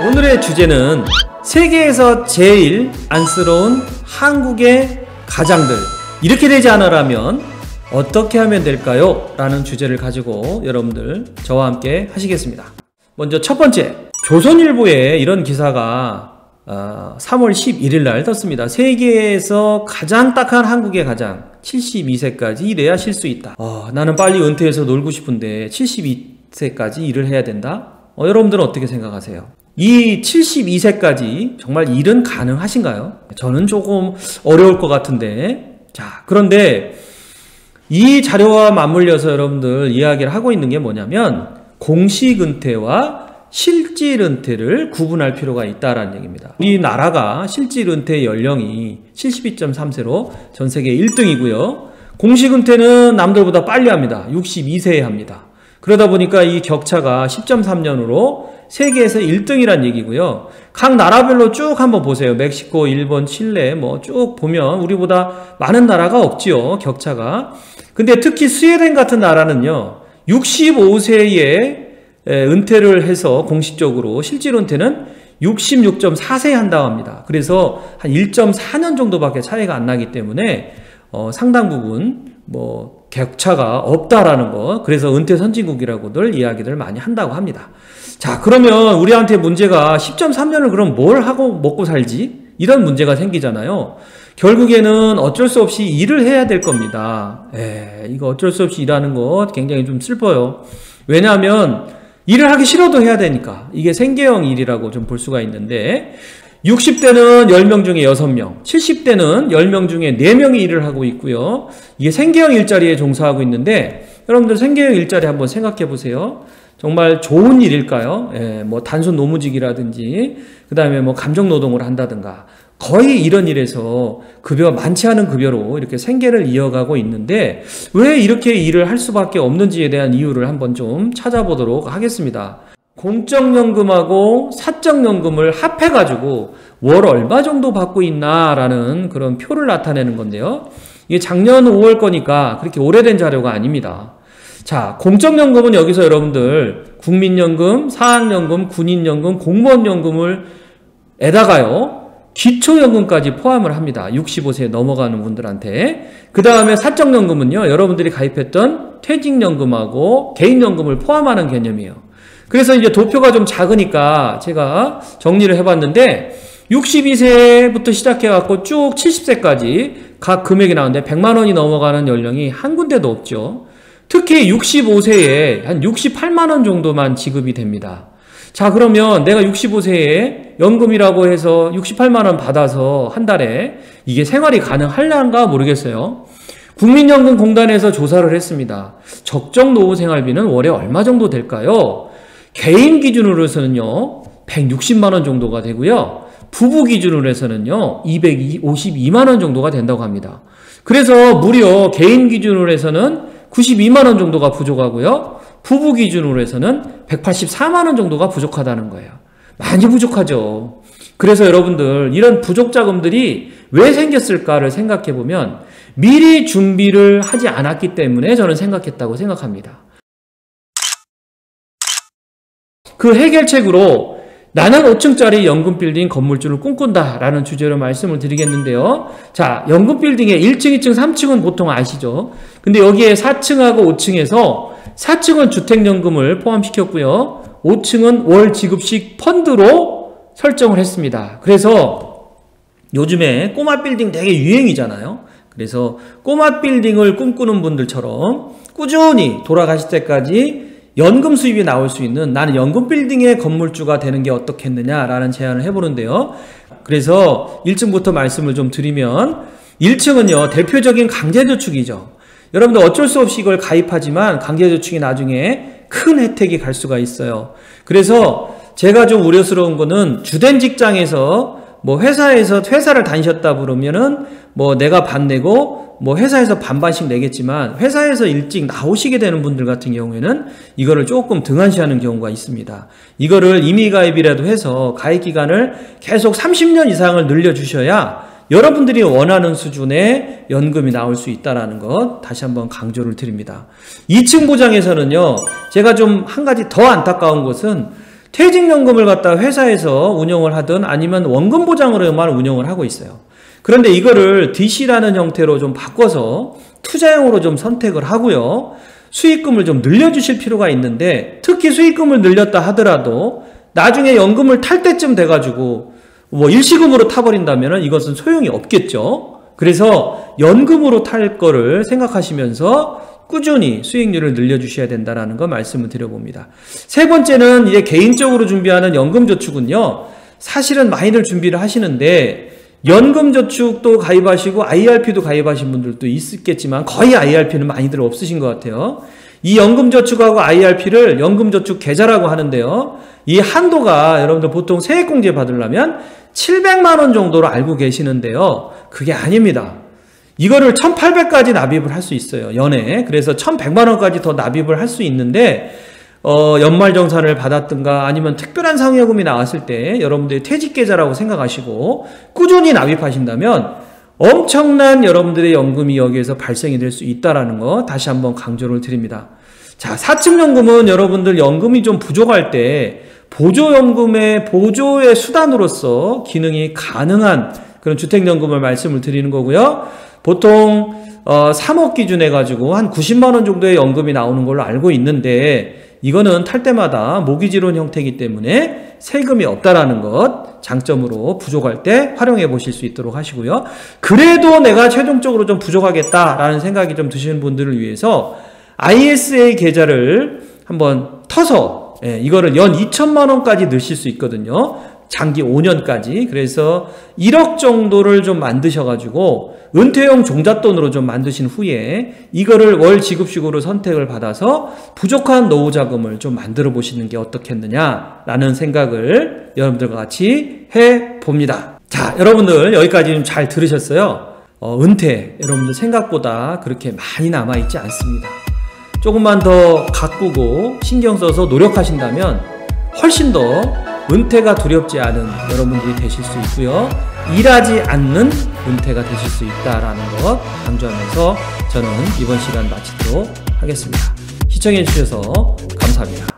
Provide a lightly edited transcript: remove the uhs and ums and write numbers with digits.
오늘의 주제는 세계에서 제일 안쓰러운 한국의 가장들, 이렇게 되지 않으려면 어떻게 하면 될까요? 라는 주제를 가지고 여러분들 저와 함께 하시겠습니다. 먼저 첫 번째, 조선일보에 이런 기사가 3월 11일 날 떴습니다. 세계에서 가장 딱한 한국의 가장, 72세까지 일해야 쉴 수 있다. 나는 빨리 은퇴해서 놀고 싶은데 72세까지 일을 해야 된다? 여러분들은 어떻게 생각하세요? 이 72세까지 정말 일은 가능하신가요? 저는 조금 어려울 것 같은데. 자, 그런데 이 자료와 맞물려서 여러분들 이야기를 하고 있는 게 뭐냐면 공식 은퇴와 실질 은퇴를 구분할 필요가 있다라는 얘기입니다. 우리나라가 실질 은퇴 연령이 72.3세로 전 세계 1등이고요. 공식 은퇴는 남들보다 빨리 합니다. 62세에 합니다. 그러다 보니까 이 격차가 10.3년으로 세계에서 1등이란 얘기고요. 각 나라별로 쭉 한번 보세요. 멕시코, 일본, 칠레 뭐 쭉 보면 우리보다 많은 나라가 없지요. 격차가. 근데 특히 스웨덴 같은 나라는요. 65세에 은퇴를 해서 공식적으로 실질 은퇴는 66.4세에 한다고 합니다. 그래서 한 1.4년 정도밖에 차이가 안 나기 때문에 상당 부분 뭐 격차가 없다라는 거, 그래서 은퇴 선진국이라고들 이야기들 많이 한다고 합니다. 자, 그러면 우리한테 문제가 10.3년을 그럼 뭘 하고 먹고 살지? 이런 문제가 생기잖아요. 결국에는 어쩔 수 없이 일을 해야 될 겁니다. 이거 어쩔 수 없이 일하는 거 굉장히 좀 슬퍼요. 왜냐하면 일을 하기 싫어도 해야 되니까. 이게 생계형 일이라고 좀 볼 수가 있는데 60대는 10명 중에 6명, 70대는 10명 중에 4명이 일을 하고 있고요. 이게 생계형 일자리에 종사하고 있는데 여러분들 생계형 일자리 한번 생각해 보세요. 정말 좋은 일일까요? 뭐 단순 노무직이라든지 그 다음에 뭐 감정노동을 한다든가 거의 이런 일에서 급여가 많지 않은 급여로 이렇게 생계를 이어가고 있는데 왜 이렇게 일을 할 수밖에 없는지에 대한 이유를 한번 좀 찾아보도록 하겠습니다. 공적연금하고 사적연금을 합해가지고 월 얼마 정도 받고 있나라는 그런 표를 나타내는 건데요. 이게 작년 5월 거니까 그렇게 오래된 자료가 아닙니다. 자, 공적연금은 여기서 여러분들 국민연금, 사학연금, 군인연금, 공무원연금을 에다가요 기초연금까지 포함을 합니다. 65세 넘어가는 분들한테. 그 다음에 사적연금은요 여러분들이 가입했던 퇴직연금하고 개인연금을 포함하는 개념이에요. 그래서 이제 도표가 좀 작으니까 제가 정리를 해봤는데 62세부터 시작해갖고 쭉 70세까지 각 금액이 나오는데 100만 원이 넘어가는 연령이 한 군데도 없죠. 특히 65세에 한 68만 원 정도만 지급이 됩니다. 자, 그러면 내가 65세에 연금이라고 해서 68만 원 받아서 한 달에 이게 생활이 가능할란가 모르겠어요. 국민연금공단에서 조사를 했습니다. 적정 노후생활비는 월에 얼마 정도 될까요? 개인 기준으로 해서는요 160만 원 정도가 되고요. 부부 기준으로 해서는요 252만 원 정도가 된다고 합니다. 그래서 무려 개인 기준으로 해서는 92만 원 정도가 부족하고요. 부부 기준으로 해서는 184만 원 정도가 부족하다는 거예요. 많이 부족하죠. 그래서 여러분들 이런 부족 자금들이 왜 생겼을까를 생각해 보면 미리 준비를 하지 않았기 때문에 저는 생각했다고 생각합니다. 그 해결책으로 나는 5층짜리 연금빌딩 건물주를 꿈꾼다 라는 주제로 말씀을 드리겠는데요. 자, 연금빌딩의 1층, 2층, 3층은 보통 아시죠? 근데 여기에 4층하고 5층에서 4층은 주택연금을 포함시켰고요. 5층은 월 지급식 펀드로 설정을 했습니다. 그래서 요즘에 꼬마 빌딩 되게 유행이잖아요. 그래서 꼬마 빌딩을 꿈꾸는 분들처럼 꾸준히 돌아가실 때까지 연금 수입이 나올 수 있는 나는 연금 빌딩의 건물주가 되는 게 어떻겠느냐라는 제안을 해보는데요. 그래서 1층부터 말씀을 좀 드리면 1층은요 대표적인 강제저축이죠. 여러분들 어쩔 수 없이 이걸 가입하지만 강제저축이 나중에 큰 혜택이 갈 수가 있어요. 그래서 제가 좀 우려스러운 거는 주된 직장에서 뭐 회사를 다니셨다 그러면은 뭐 내가 반 내고 뭐 회사에서 반반씩 내겠지만 회사에서 일찍 나오시게 되는 분들 같은 경우에는 이거를 조금 등한시하는 경우가 있습니다. 이거를 임의가입이라도 해서 가입 기간을 계속 30년 이상을 늘려주셔야 여러분들이 원하는 수준의 연금이 나올 수 있다는 것 다시 한번 강조를 드립니다. 2층 보장에서는요 제가 좀 한 가지 더 안타까운 것은 퇴직연금을 갖다 회사에서 운영을 하든 아니면 원금 보장으로만 운영을 하고 있어요. 그런데 이거를 DC라는 형태로 좀 바꿔서 투자형으로 좀 선택을 하고요. 수익금을 좀 늘려주실 필요가 있는데, 특히 수익금을 늘렸다 하더라도 나중에 연금을 탈 때쯤 돼가지고 뭐 일시금으로 타버린다면 이것은 소용이 없겠죠. 그래서 연금으로 탈 거를 생각하시면서 꾸준히 수익률을 늘려주셔야 된다는 거 말씀을 드려봅니다. 세 번째는 이제 개인적으로 준비하는 연금저축은요, 사실은 많이들 준비를 하시는데 연금저축도 가입하시고 IRP도 가입하신 분들도 있겠지만 거의 IRP는 많이들 없으신 것 같아요. 이 연금저축하고 IRP를 연금저축 계좌라고 하는데요, 이 한도가 여러분들 보통 세액공제 받으려면 700만 원 정도로 알고 계시는데요, 그게 아닙니다. 이거를 1800까지 납입을 할 수 있어요, 연에. 그래서 1100만 원까지 더 납입을 할 수 있는데, 연말정산을 받았든가 아니면 특별한 상여금이 나왔을 때 여러분들이 퇴직계좌라고 생각하시고 꾸준히 납입하신다면 엄청난 여러분들의 연금이 여기에서 발생이 될 수 있다는 거 다시 한번 강조를 드립니다. 자, 사측연금은 여러분들 연금이 좀 부족할 때 보조연금의 보조의 수단으로서 기능이 가능한 그런 주택연금을 말씀을 드리는 거고요. 보통 3억 기준 해가지고 한 90만 원 정도의 연금이 나오는 걸로 알고 있는데, 이거는 탈 때마다 모기지론 형태이기 때문에 세금이 없다라는 것 장점으로 부족할 때 활용해 보실 수 있도록 하시고요. 그래도 내가 최종적으로 좀 부족하겠다라는 생각이 좀 드시는 분들을 위해서 ISA 계좌를 한번 터서 이거를 연 2천만 원까지 넣으실 수 있거든요. 장기 5년까지. 그래서 1억 정도를 좀 만드셔가지고 은퇴용 종잣돈으로 좀 만드신 후에 이거를 월 지급식으로 선택을 받아서 부족한 노후 자금을 좀 만들어 보시는 게 어떻겠느냐라는 생각을 여러분들과 같이 해봅니다. 자, 여러분들 여기까지 좀 잘 들으셨어요? 은퇴 여러분들 생각보다 그렇게 많이 남아있지 않습니다. 조금만 더 가꾸고 신경 써서 노력하신다면 훨씬 더 은퇴가 두렵지 않은 여러분들이 되실 수 있고요. 일하지 않는 은퇴가 되실 수 있다는 것 강조하면서 저는 이번 시간 마치도록 하겠습니다. 시청해 주셔서 감사합니다.